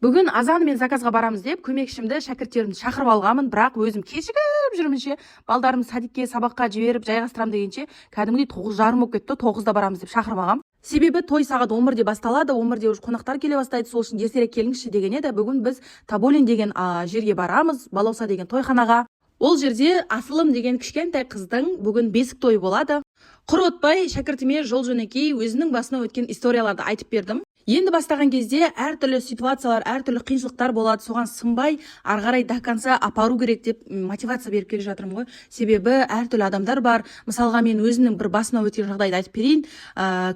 Бүгін азан мен заказға барамыз деп көмекшімді шәкірттерімді шақырып алғанмын, бірақ өзім кешігіп жүрмінше, балдарымды садикке, сабаққа жіберіп жайғастырам дегенше, кәдімгідей 9:30 болып кетті, 9-да барамыз деп шақырып алғам. Себебі той сағат 11-де басталады, 11-де уже қонақтар келе бастайды, сол үшін ертерек келіңізші деген еді. Бүгін біз Тоболин деген жерге барамыз, Балауса деген тойханаға. Ол жерде Асылым деген кішкентай қыздың бүгін бесік тойы болады. Құр өтпей шәкіртіме жол жөнекей өзінің басына өткен историяларды айтып бердім. Енді бастаған кезде әртүрлі ситуациялар, әртүрлі қиыншылықтар болады, соған сынбай ары қарай до конца апару керек деп мотивация беріп келе жатырмын ғой. Себебі әртүрлі адамдар бар. Мысалға мен өзімнің бір басына өткен жағдайды айтып берейін.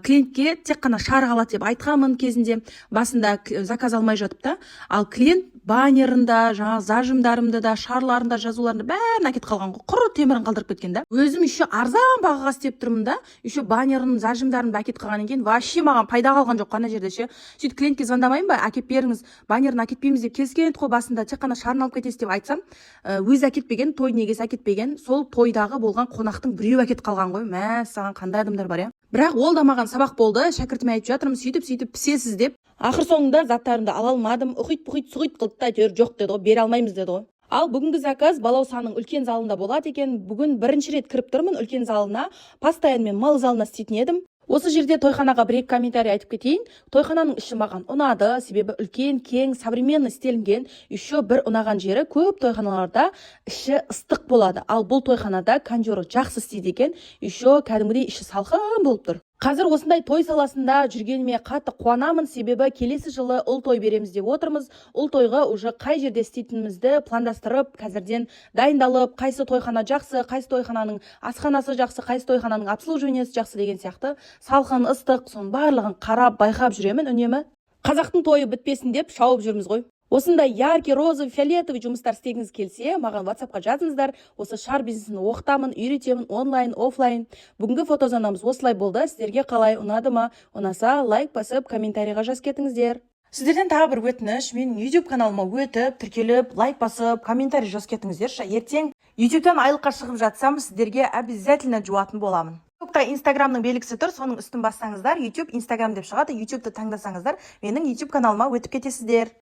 Клиентке тек қана шар қалады деп айтқанмын кезінде, басында заказ алмай жатып та, ал клиент баннерында, жаңағы зажимдарымды да, шарларында, жазуларында бәрін әкетіп қалған ғой. Құр темірін қалдырып кеткен да. Өзім еще арзан бағаға істеп тұрмын да, еще баннерын, зажимдарын әкетіп қалғаннан кейін вообще маған пайда қалған жоқ қана жерде. Сөйтіп клиентке звондамайын ба, әкеп беріңіз, баннерін әкетпейміз деп келіскен еді ғой, басында тек қана шарын алып кетесіз деп айтсам, өзі әкетпеген, той негесі әкетпеген, сол тойдағы болған қонақтың біреу әкетіп қалған ғой. Мә, саған қандай адамдар бар, Бірақ ол да маған сабақ болды. Шәкіртіме айтып жатырмын, сөйтіп пісесіз деп. Ақыр соңында заттарымды ала алмадым. Ұхит сұғит қылды да, әйтеуір жоқ деді ғой, бере алмаймыз деді ғой. Ал бүгінгі заказ Балаусаның үлкен залында болады екен. Бүгін бірінші рет кіріп тұрмын үлкен залына. Постоянно мен мал залына істейтін едім. Осы жерде тойханаға бір-екі комментарий айтып кетейін. Тойхананың іші маған ұнады, себебі үлкен, кең, современный істелінген. Еще бір ұнаған жері, көп тойханаларда іші ыстық болады. Ал бұл тойханада кондері жақсы істейді екен. Еще кәдімгідей іші салқын болып тұр. Қазір осындай той саласында жүргеніме қатты қуанамын, себебі келесі жылы ұл той береміз деп отырмыз. Ұл тойға уже қай жерде істейтінімізді пландастырып, қазірден дайындалып, қайсы тойхана жақсы, қайсы тойхананың асханасы жақсы, қайсы тойхананың обслуживаниесі жақсы деген сияқты салқын, ыстық, соның барлығын қарап, байқап жүремін үнемі. Қазақтың тойы бітпесін деп шауып жүрміз ғой. Осындай яркий, розовый, фиолетовый жұмыстар істегіңіз келсе, маған WhatsApp-қа жазыңыздар. Осы шар бизнесін оқытамын, үйретемін онлайн, офлайн. Бүгінгі фотозонамыз осылай болды. Сіздерге қалай, ұнады ма? Ұнаса, лайк басып, комментарийға жазып кетіңіздер. Сіздерден тағы бір өтініш, менің YouTube каналыма өтіп, тіркеліп, лайк басып, комментарий жазып кетіңіздерші. Ертең YouTube'тан айлыққа шығып жатсам, сіздерге обязательно жуатын боламын. Instagramның белгісі тұр, соның үстін бассаңыздар, YouTube, Instagram деп шығады. YouTube'ты таңдасаңыздар, менің YouTube каналыма өтіп кетесіздер.